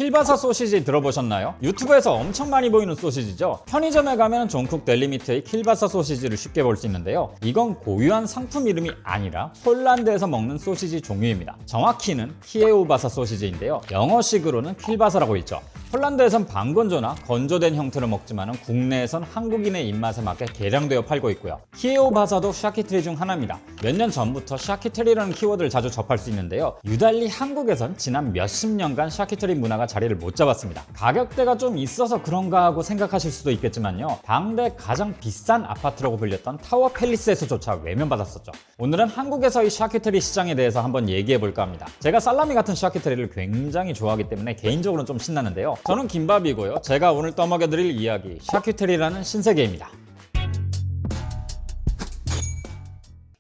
킬바사 소시지 들어보셨나요? 유튜브에서 엄청 많이 보이는 소시지죠. 편의점에 가면 존쿡 델리미트의 킬바사 소시지를 쉽게 볼 수 있는데요. 이건 고유한 상품 이름이 아니라 폴란드에서 먹는 소시지 종류입니다. 정확히는 키에우바사 소시지인데요. 영어식으로는 킬바사라고 읽죠. 폴란드에선 반건조나 건조된 형태로 먹지만 국내에선 한국인의 입맛에 맞게 개량되어 팔고 있고요. 키에우바사도 샤키트리 중 하나입니다. 몇 년 전부터 샤키트리라는 키워드를 자주 접할 수 있는데요. 유달리 한국에선 지난 몇십 년간 샤키트리 문화가 자리를 못 잡았습니다. 가격대가 좀 있어서 그런가 하고 생각하실 수도 있겠지만요. 당대 가장 비싼 아파트라고 불렸던 타워 팰리스에서조차 외면받았었죠. 오늘은 한국에서의 샤키트리 시장에 대해서 한번 얘기해볼까 합니다. 제가 살라미 같은 샤키트리를 굉장히 좋아하기 때문에 개인적으로는 좀 신나는데요. 저는 김밥이고요. 제가 오늘 떠먹여드릴 이야기 샤키트리라는 신세계입니다.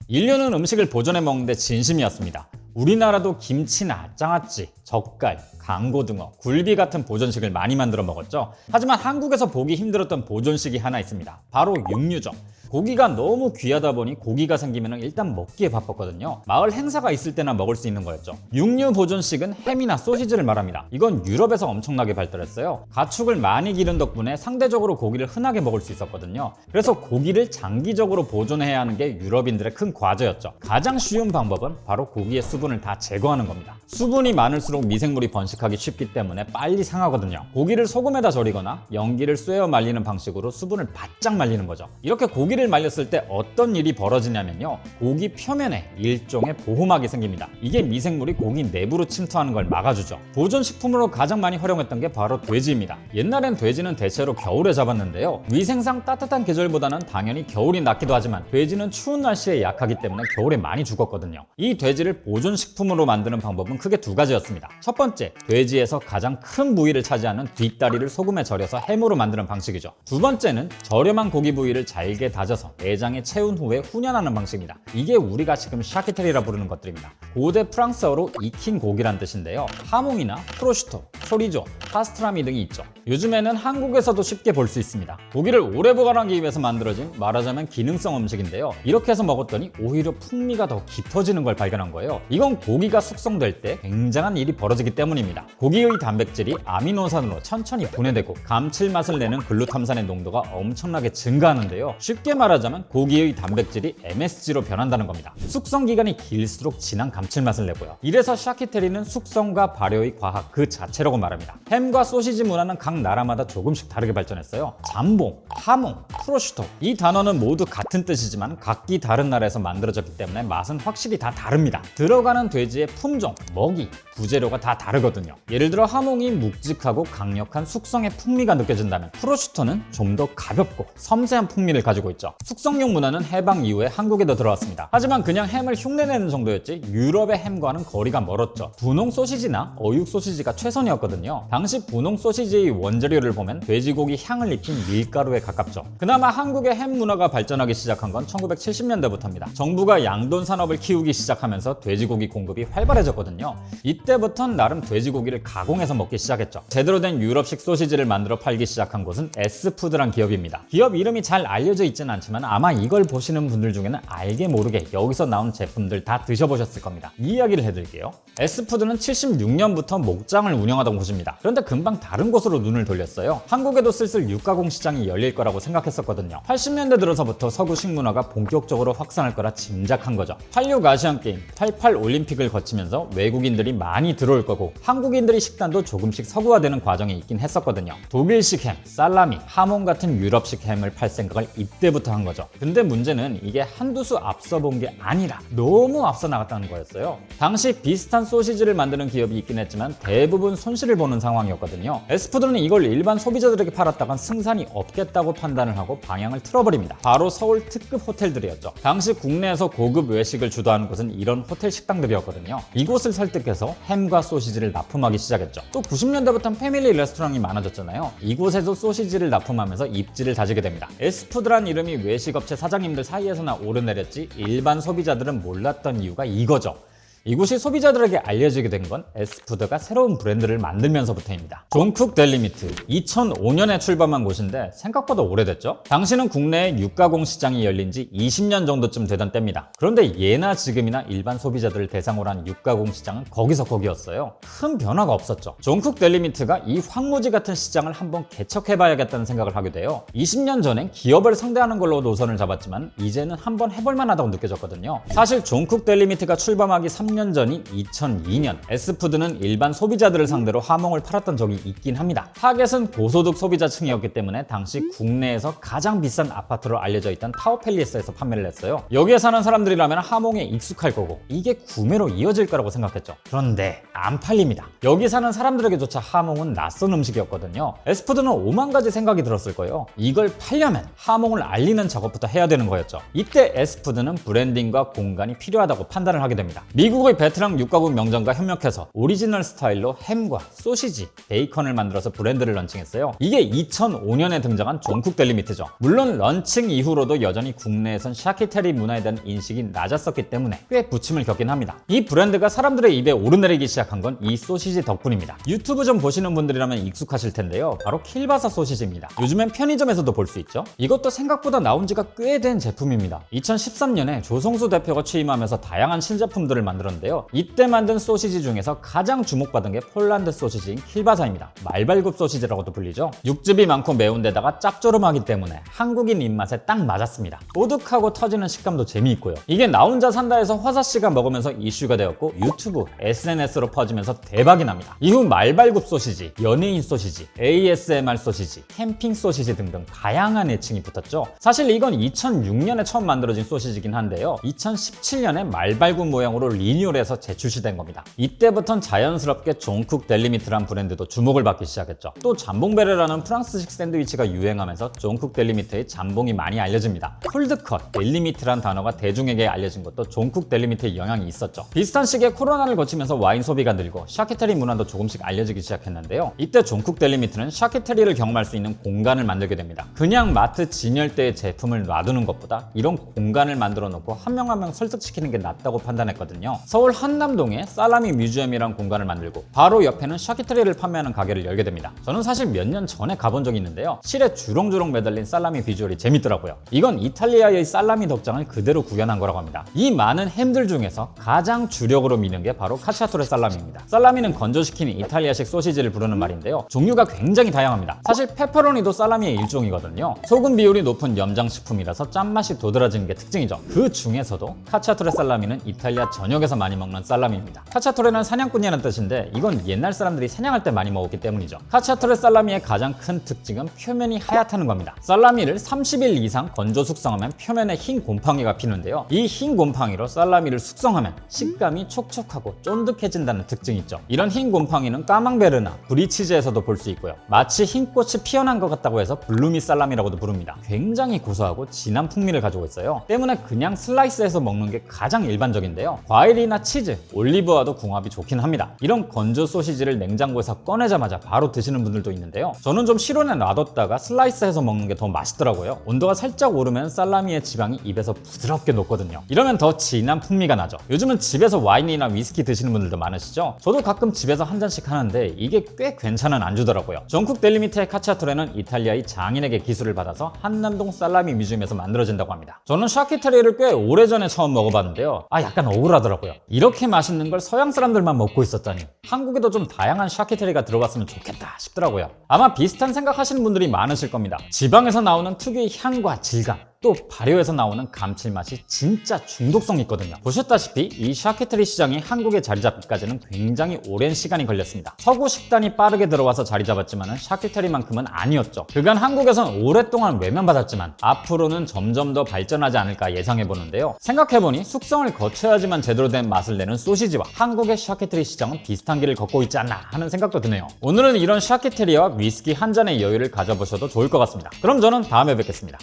인류는 음식을 보존해 먹는데 진심이었습니다. 우리나라도 김치나 장아찌, 젓갈, 강고등어, 굴비 같은 보존식을 많이 만들어 먹었죠. 하지만 한국에서 보기 힘들었던 보존식이 하나 있습니다. 바로 육류죠. 고기가 너무 귀하다 보니 고기가 생기면 일단 먹기에 바빴거든요. 마을 행사가 있을 때나 먹을 수 있는 거였죠. 육류 보존식은 햄이나 소시지를 말합니다. 이건 유럽에서 엄청나게 발달했어요. 가축을 많이 기른 덕분에 상대적으로 고기를 흔하게 먹을 수 있었거든요. 그래서 고기를 장기적으로 보존해야 하는 게 유럽인들의 큰 과제였죠. 가장 쉬운 방법은 바로 고기의 수분을 다 제거하는 겁니다. 수분이 많을수록 미생물이 번식하기 쉽기 때문에 빨리 상하거든요. 고기를 소금에다 절이거나 연기를 쐬어 말리는 방식으로 수분을 바짝 말리는 거죠. 이렇게 고기를 말렸을 때 어떤 일이 벌어지냐면요. 고기 표면에 일종의 보호막이 생깁니다. 이게 미생물이 고기 내부로 침투하는 걸 막아주죠. 보존식품으로 가장 많이 활용했던 게 바로 돼지입니다. 옛날엔 돼지는 대체로 겨울에 잡았는데요. 위생상 따뜻한 계절보다는 당연히 겨울이 낫기도 하지만 돼지는 추운 날씨에 약하기 때문에 겨울에 많이 죽었거든요. 이 돼지를 보존식품으로 만드는 방법은 크게 두 가지였습니다. 첫 번째, 돼지에서 가장 큰 부위를 차지하는 뒷다리를 소금에 절여서 햄으로 만드는 방식이죠. 두 번째는 저렴한 고기 부위를 잘게 다져서 내장에 채운 후에 훈연하는 방식입니다. 이게 우리가 지금 샤키테리라 부르는 것들입니다. 고대 프랑스어로 익힌 고기란 뜻인데요. 하몽이나 프로슈토, 초리조, 파스트라미 등이 있죠. 요즘에는 한국에서도 쉽게 볼 수 있습니다. 고기를 오래 보관하기 위해서 만들어진 말하자면 기능성 음식인데요. 이렇게 해서 먹었더니 오히려 풍미가 더 깊어지는 걸 발견한 거예요. 이건 고기가 숙성될 때 굉장한 일이 벌어지기 때문입니다. 고기의 단백질이 아미노산으로 천천히 분해되고 감칠맛을 내는 글루탐산의 농도가 엄청나게 증가하는데요. 쉽게 말하자면 고기의 단백질이 MSG로 변한다는 겁니다. 숙성 기간이 길수록 진한 감칠맛을 내고요. 이래서 샤키테리는 숙성과 발효의 과학 그 자체라고 말합니다. 햄과 소시지 문화는 각 나라마다 조금씩 다르게 발전했어요. 잠봉, 하몽, 프로슈토 이 단어는 모두 같은 뜻이지만 각기 다른 나라에서 만들어졌기 때문에 맛은 확실히 다 다릅니다. 들어가는 돼지의 품종, 먹이, 부재료가 다 다르거든요. 예를 들어 하몽이 묵직하고 강력한 숙성의 풍미가 느껴진다면 프로슈토는 좀 더 가볍고 섬세한 풍미를 가지고 있죠. 숙성용 문화는 해방 이후에 한국에도 들어왔습니다. 하지만 그냥 햄을 흉내내는 정도였지 유럽의 햄과는 거리가 멀었죠. 분홍 소시지나 어육 소시지가 최선이었거든요. 당시 분홍 소시지의 원재료를 보면 돼지고기 향을 입힌 밀가루에 가깝죠. 그나마 한국의 햄 문화가 발전하기 시작한 건 1970년대부터입니다. 정부가 양돈 산업을 키우기 시작하면서 돼지고기 공급이 활발해졌거든요. 이때부터는 나름 돼지고기를 가공해서 먹기 시작했죠. 제대로 된 유럽식 소시지를 만들어 팔기 시작한 곳은 S푸드란 기업입니다. 기업 이름이 잘 알려져 있지는 않지만 아마 이걸 보시는 분들 중에는 알게 모르게 여기서 나온 제품들 다 드셔보셨을 겁니다. 이 이야기를 해드릴게요. S푸드는 76년부터 목장을 운영하던 곳입니다. 그런데 금방 다른 곳으로 눈을 돌렸어요. 한국에도 슬슬 육가공 시장이 열릴 거라고 생각했었거든요. 80년대 들어서부터 서구 식문화가 본격적으로 확산할 거라 짐작한 거죠. 86 아시안게임, 88 올림픽을 거치면서 외국인들이 많이 들어올 거고 한국인들의 식단도 조금씩 서구화되는 과정이 있긴 했었거든요. 독일식 햄, 살라미, 하몽 같은 유럽식 햄을 팔 생각을 이때부터 한 거죠. 근데 문제는 이게 한두 수 앞서 본 게 아니라 너무 앞서 나갔다는 거였어요. 당시 비슷한 소시지를 만드는 기업이 있긴 했지만 대부분 손실을 보는 상황이었거든요. S푸드는 이걸 일반 소비자들에게 팔았다간 승산이 없겠다고 판단을 하고 방향을 틀어버립니다. 바로 서울 특급 호텔들이었죠. 당시 국내에서 고급 외식을 주도하는 곳은 이런 호텔 식당들이었거든요. 이곳을 설득해서 햄과 소시지를 납품하기 시작했죠. 또 90년대부터는 패밀리 레스토랑이 많아졌잖아요. 이곳에도 소시지를 납품하면서 입지를 다지게 됩니다. S푸드란 이름이 외식업체 사장님들 사이에서나 오르내렸지 일반 소비자들은 몰랐던 이유가 이거죠. 이곳이 소비자들에게 알려지게 된 건 S푸드가 새로운 브랜드를 만들면서부터입니다. 존쿡 델리미트 2005년에 출범한 곳인데 생각보다 오래됐죠? 당시는 국내에 육가공 시장이 열린 지 20년 정도쯤 되던 때입니다. 그런데 예나 지금이나 일반 소비자들을 대상으로 한 육가공 시장은 거기서 거기였어요. 큰 변화가 없었죠. 존쿡 델리미트가 이 황무지 같은 시장을 한번 개척해봐야겠다는 생각을 하게 돼요. 20년 전엔 기업을 상대하는 걸로 노선을 잡았지만 이제는 한번 해볼 만하다고 느껴졌거든요. 사실 존쿡 델리미트가 출범하기 3년 전인 2002년 S푸드는 일반 소비자들을 상대로 하몽을 팔았던 적이 있긴 합니다. 타겟은 고소득 소비자층이었기 때문에 당시 국내에서 가장 비싼 아파트로 알려져 있던 타워팰리스에서 판매를 했어요. 여기에 사는 사람들이라면 하몽에 익숙할 거고 이게 구매로 이어질 거라고 생각했죠. 그런데 안 팔립니다. 여기 사는 사람들에게조차 하몽은 낯선 음식이었거든요. S푸드는 오만 가지 생각이 들었을 거예요. 이걸 팔려면 하몽을 알리는 작업부터 해야 되는 거였죠. 이때 S푸드는 브랜딩과 공간이 필요하다고 판단을 하게 됩니다. 미국의 베테랑 육가공 명점과 협력해서 오리지널 스타일로 햄과 소시지, 베이컨을 만들어서 브랜드를 런칭했어요. 이게 2005년에 등장한 존쿡 델리미트죠. 물론 런칭 이후로도 여전히 국내에선 샤키테리 문화에 대한 인식이 낮았었기 때문에 꽤 부침을 겪긴 합니다. 이 브랜드가 사람들의 입에 오르내리기 시작한 건 이 소시지 덕분입니다. 유튜브 좀 보시는 분들이라면 익숙하실 텐데요. 바로 킬바사 소시지입니다. 요즘엔 편의점에서도 볼 수 있죠. 이것도 생각보다 나온 지가 꽤 된 제품입니다. 2013년에 조성수 대표가 취임하면서 다양한 신제품들을 만들었는데요. 이때 만든 소시지 중에서 가장 주목받은 게 폴란드 소시지인 킬바사입니다. 말발굽 소시지라고도 불리죠. 육즙이 많고 매운 데다가 짭조름하기 때문에 한국인 입맛에 딱 맞았습니다. 오득하고 터지는 식감도 재미있고요. 이게 나 혼자 산다에서 화사씨가 먹으면서 이슈가 되었고 유튜브, SNS로 퍼지면서 대박이 납니다. 이후 말발굽 소시지, 연예인 소시지, ASMR 소시지, 캠핑 소시지 등등 다양한 애칭이 붙었죠. 사실 이건 2006년에 처음 만들어진 소시지긴 한데요. 2017년에 말발굽 모양으로 리뉴얼해서 재출시된 겁니다. 이때부터는 자연스럽게 존쿡 델리미트란 브랜드도 주목을 받기 시작했죠. 또 잠봉베레라는 프랑스식 샌드위치가 유행하면서 존쿡 델리미트의 잠봉이 많이 알려집니다. 콜드컷, 델리미트란 단어가 대중에게 알려진 것도 존쿡 델리미트의 영향이 있었죠. 비슷한 시기에 코로나를 거치면서 와인 소비가 늘고 샤키테리 문화도 조금씩 알려지기 시작했는데요. 이때 존쿡 델리미트는 샤키테리를 경험할 수 있는 공간을 만들게 됩니다. 그냥 마트 진열대에 제품을 놔두는 것보다 이런 공간을 만들어 놓고 한 명 한 명 설득시키는 게 낫다고 판단했거든요. 서울 한남동에 살라미 뮤지엄이라는 공간을 만들고 바로 옆에는 샤키테리를 판매하는 가게를 열게 됩니다. 저는 사실 몇 년 전에 가본 적이 있는데요. 실에 주렁주렁 매달린 살라미 비주얼이 재밌더라고요. 이건 이탈리아의 살라미 덕장을 그대로 구현한 거라고 합니다. 이 많은 햄들 중에서 가장 주력으로 미는 게 바로 카치아토레 살라미입니다. 살라미는 건조시킨 이탈리아식 소시지를 부르는 말인데요. 종류가 굉장히 다양합니다. 사실 페퍼로니도 살라미의 일종이거든요. 소금 비율이 높은 염장식품이라서 짠맛이 도드라지는 게 특징이죠. 그 중에서도 카치아토레 살라미는 이탈리아 전역에서 많이 먹는 살라미입니다. 카치아토레는 사냥꾼이라는 뜻인데 이건 옛날 사람들이 사냥할 때 많이 먹었기 때문이죠. 카치아토레 살라미의 가장 큰 특징은 표면이 하얗다는 겁니다. 살라미를 30일 이상 건조 숙성하면 표면에 흰 곰팡이가 피는데요. 이 흰 곰팡이로 살라미를 숙성하면 식감이 촉촉하고 쫀득해진다는 특징이 있죠. 이런 흰 곰팡이는 까망베르나 브리치즈에서도 볼 수 있고요. 마치 흰 꽃이 피어난 것 같다고 해서 블루미 살라미라고도 부릅니다. 굉장히 고소하고 진한 풍미를 가지고 있어요. 때문에 그냥 슬라이스해서 먹는 게 가장 일반적인데요. 과일이나 치즈, 올리브와도 궁합이 좋긴 합니다. 이런 건조 소시지를 냉장고에서 꺼내자마자 바로 드시는 분들도 있는데요. 저는 좀 실온에 놔뒀다가 슬라이스해서 먹는 게 더 맛있더라고요. 온도가 살짝 오르면 살라미의 지방이 입에서 부드럽게 녹거든요. 이러면 더 진한 풍미가 나죠. 요즘은 집에서 와인이나 위스키 드시는 분들도 많으시죠? 저도 가끔 집에서 한 잔씩 하는데 이게 꽤 괜찮은 안주더라고요. 존쿡 델리미트의 카치아토레는 이탈리아의 장인에게 기술을 받아서 한남동 살라미 뮤지엄에서 만들어진다고 합니다. 저는 샤키테리를 꽤 오래전에 처음 먹어봤는데요. 약간 억울하더라고요. 이렇게 맛있는 걸 서양 사람들만 먹고 있었다니. 한국에도 좀 다양한 샤키테리가 들어갔으면 좋겠다 싶더라고요. 아마 비슷한 생각하시는 분들이 많으실 겁니다. 지방에서 나오는 특유의 향과 질감, 또 발효에서 나오는 감칠맛이 진짜 중독성이 있거든요. 보셨다시피 이 샤키테리 시장이 한국에 자리 잡기까지는 굉장히 오랜 시간이 걸렸습니다. 서구 식단이 빠르게 들어와서 자리 잡았지만 샤키테리만큼은 아니었죠. 그간 한국에선 오랫동안 외면받았지만 앞으로는 점점 더 발전하지 않을까 예상해보는데요. 생각해보니 숙성을 거쳐야지만 제대로 된 맛을 내는 소시지와 한국의 샤키테리 시장은 비슷한 길을 걷고 있지 않나 하는 생각도 드네요. 오늘은 이런 샤키테리와 위스키 한 잔의 여유를 가져보셔도 좋을 것 같습니다. 그럼 저는 다음에 뵙겠습니다.